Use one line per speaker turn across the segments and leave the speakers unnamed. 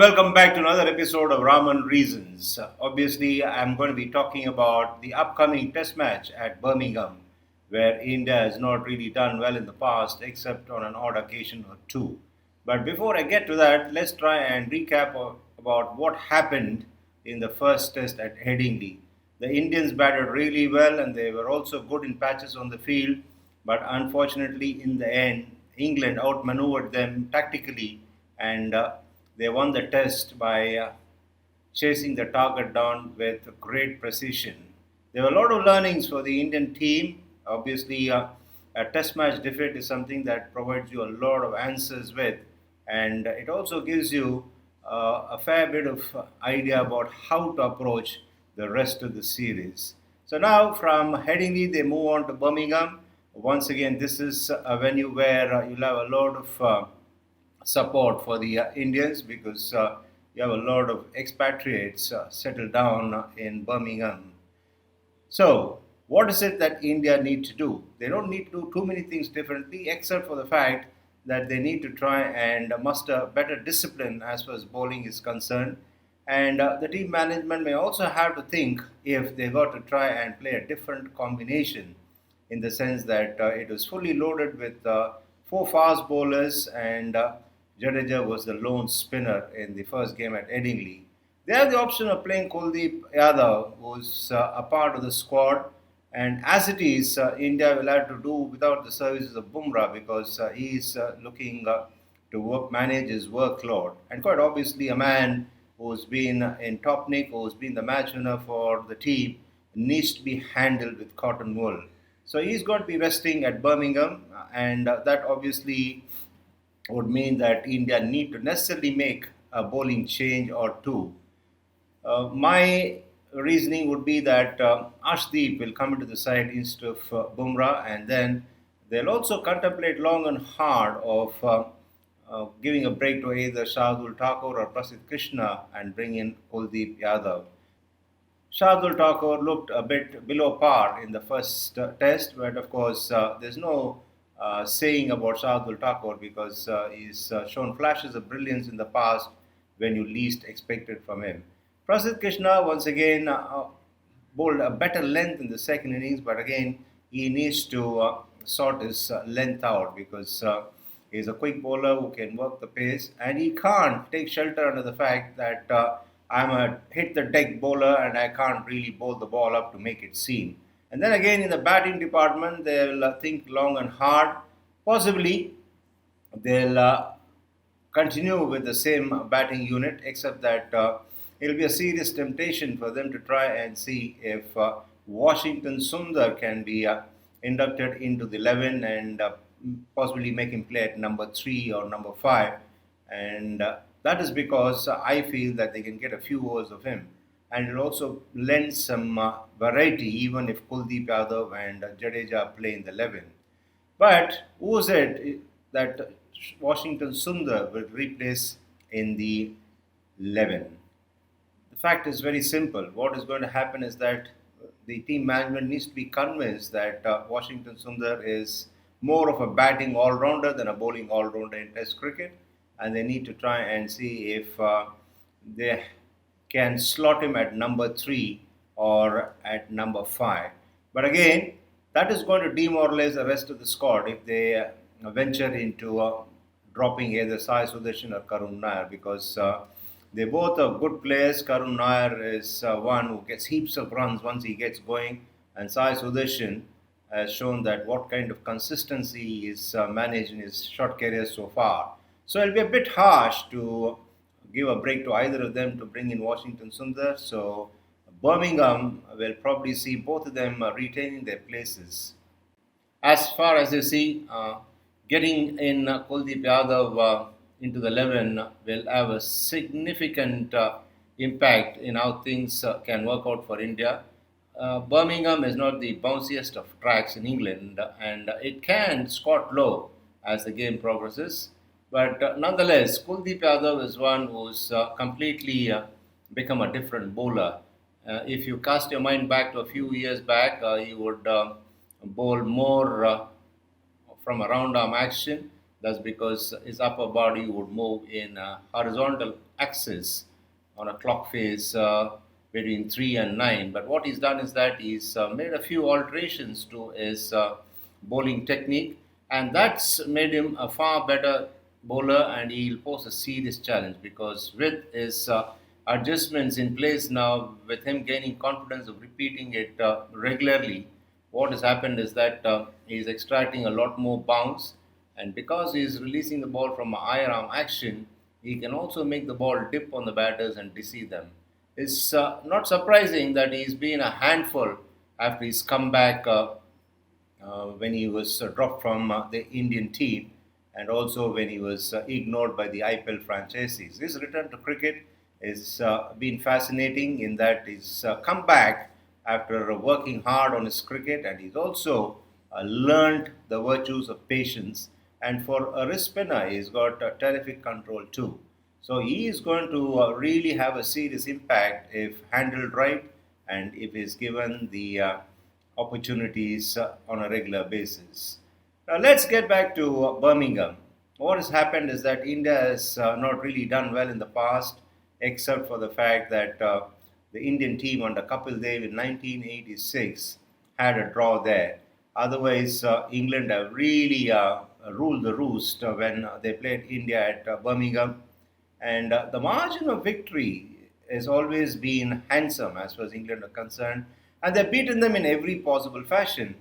welcome back to another episode of Raman Reasons. Obviously, I'm going to be talking about the upcoming test match at Birmingham, where India has not really done well in the past except on an odd occasion or two. But before I get to that, let's try and recap about what happened in the first test at Headingley. The Indians batted really well and they were also good in patches on the field, but unfortunately, in the end, England outmaneuvered them tactically and they won the test by chasing the target down with great precision. There were a lot of learnings for the Indian team. Obviously, a test match defeat is something that provides you a lot of answers with, and it also gives you a fair bit of idea about how to approach the rest of the series. So now from Headingley, they move on to Birmingham. Once again, this is a venue where you'll have a lot of support for the Indians because you have a lot of expatriates settled down in Birmingham. So, what is it that India need to do? They don't need to do too many things differently, except for the fact that they need to try and muster better discipline as far as bowling is concerned. And the team management may also have to think if they got to try and play a different combination in the sense that it was fully loaded with four fast bowlers and Jadeja was the lone spinner in the first game at Edingley. They have the option of playing Kuldeep Yadav, who's a part of the squad. And as it is, India will have to do without the services of Bumrah because he's looking to manage his workload. And quite obviously, a man who's been in top nick, who's been the match winner for the team, needs to be handled with cotton wool. So he's going to be resting at Birmingham, and that obviously would mean that India need to necessarily make a bowling change or two. My reasoning would be that Ashdeep will come into the side instead of Bumrah, and then they'll also contemplate long and hard of giving a break to either Shardul Thakur or Prasidh Krishna and bring in Kuldeep Yadav. Shardul Thakur looked a bit below par in the first test, but of course, there's no saying about Shardul Thakur because he's shown flashes of brilliance in the past when you least expected from him. Prasidh Krishna once again bowled a better length in the second innings, but again he needs to sort his length out because he's a quick bowler who can work the pace and he can't take shelter under the fact that I'm a hit the deck bowler and I can't really bowl the ball up to make it seen. And then again in the batting department, they'll think long and hard. Possibly they'll continue with the same batting unit, except that it'll be a serious temptation for them to try and see if Washington Sundar can be inducted into the 11 and possibly make him play at number 3 or number 5. And that is because I feel that they can get a few overs of him. And it'll also lend some variety even if Kuldeep Yadav and Jadeja play in the 11. But who is it that Washington Sundar will replace in the 11? The fact is very simple. What is going to happen is that the team management needs to be convinced that Washington Sundar is more of a batting all-rounder than a bowling all-rounder in Test cricket, and they need to try and see if they can slot him at number 3 or at number 5. But again, that is going to demoralize the rest of the squad if they venture into dropping either Sai Sudarshan or Karun Nair because they both are good players. Karun Nair is one who gets heaps of runs once he gets going, and Sai Sudarshan has shown that what kind of consistency is managed in his short career so far. So it'll be a bit harsh to give a break to either of them to bring in Washington Sundar. So Birmingham will probably see both of them retaining their places. As far as you see, getting in Kuldeep Yadav into the 11 will have a significant impact in how things can work out for India. Birmingham is not the bounciest of tracks in England and it can squat low as the game progresses. But nonetheless, Kuldeep Yadav is one who's completely become a different bowler. If you cast your mind back to a few years back, he would bowl more from a round arm action. That's because his upper body would move in a horizontal axis on a clock face between 3 and 9. But what he's done is that he's made a few alterations to his bowling technique, and that's made him a far better bowler, and he'll pose a serious challenge because with his adjustments in place now, with him gaining confidence of repeating it regularly, what has happened is that he's extracting a lot more bounce, and because he's releasing the ball from a higher arm action, he can also make the ball dip on the batters and deceive them. It's not surprising that he's been a handful after his comeback when he was dropped from the Indian team, and also when he was ignored by the IPL franchises. His return to cricket has been fascinating in that he's come back after working hard on his cricket, and he's also learned the virtues of patience. And for a wrist spinner, he's got terrific control too. So he is going to really have a serious impact if handled right and if he's given the opportunities on a regular basis. Now let's get back to Birmingham. What has happened is that India has not really done well in the past, except for the fact that the Indian team under Kapil Dev in 1986 had a draw there. Otherwise, England have really ruled the roost when they played India at Birmingham, and the margin of victory has always been handsome as far as England are concerned. And they've beaten them in every possible fashion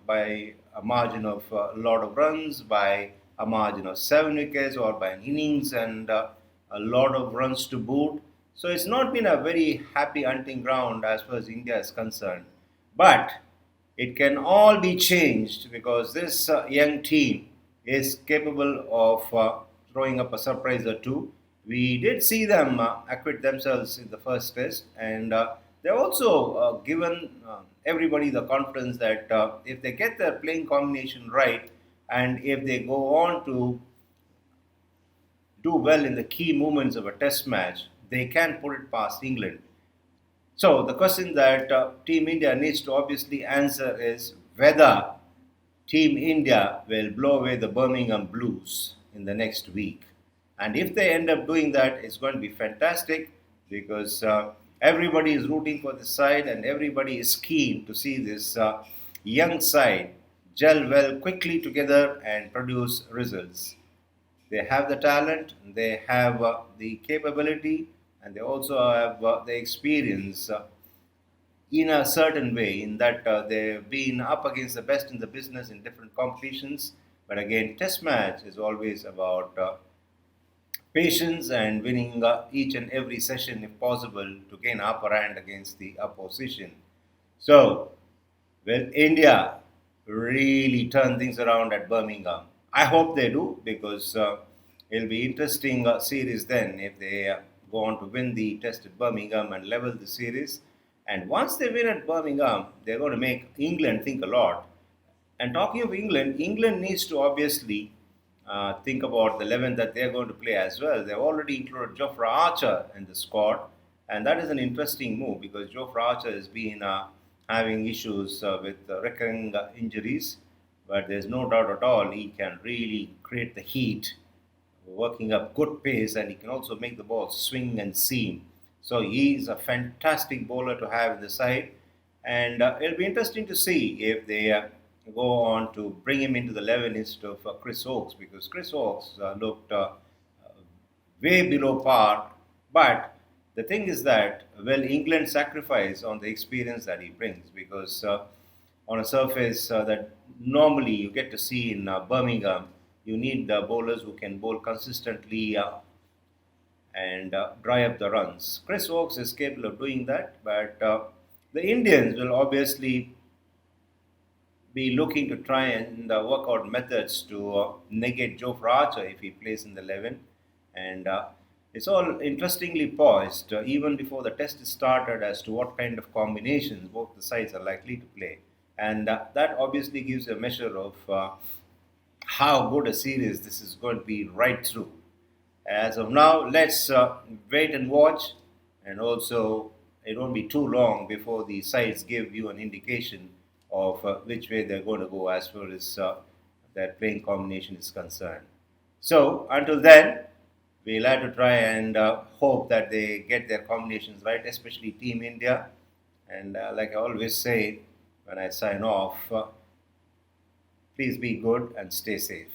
by a margin of a lot of runs, by a margin of 7 wickets, or by an innings and a lot of runs to boot. So it's not been a very happy hunting ground as far as India is concerned. But it can all be changed because this young team is capable of throwing up a surprise or two. We did see them acquit themselves in the first test, and they also given everybody the confidence that if they get their playing combination right, and if they go on to do well in the key moments of a test match, they can put it past England. So the question that Team India needs to obviously answer is whether Team India will blow away the Birmingham Blues in the next week. And if they end up doing that, it's going to be fantastic because everybody is rooting for this side and everybody is keen to see this young side gel well quickly together and produce results. They have the talent, they have the capability, and they also have the experience in a certain way, in that they've been up against the best in the business in different competitions. But again, Test match is always about patience and winning each and every session if possible to gain upper hand against the opposition. So, will India really turn things around at Birmingham? I hope they do because it'll be interesting series then if they go on to win the test at Birmingham and level the series. And once they win at Birmingham, they're going to make England think a lot. And talking of England, England needs to obviously think about the 11 that they're going to play as well. They've already included Jofra Archer in the squad, and that is an interesting move because Jofra Archer has been having issues with recurring injuries, but there's no doubt at all he can really create the heat, working up good pace, and he can also make the ball swing and seam. So he's a fantastic bowler to have in the side, and it'll be interesting to see if they go on to bring him into the 11 instead of Chris Oakes because Chris Oakes looked way below par. But the thing is that, well, England sacrifice on the experience that he brings because on a surface that normally you get to see in Birmingham, you need bowlers who can bowl consistently and dry up the runs. Chris Oakes is capable of doing that, but the Indians will obviously be looking to try and work out methods to negate Jofra Archer if he plays in the 11. And it's all interestingly poised even before the test is started as to what kind of combinations both the sides are likely to play. And that obviously gives a measure of how good a series this is going to be right through. As of now, let's wait and watch, and also it won't be too long before the sides give you an indication of which way they're going to go as far as that playing combination is concerned. So until then, we'll have to try and hope that they get their combinations right, especially Team India. And like I always say when I sign off, please be good and stay safe.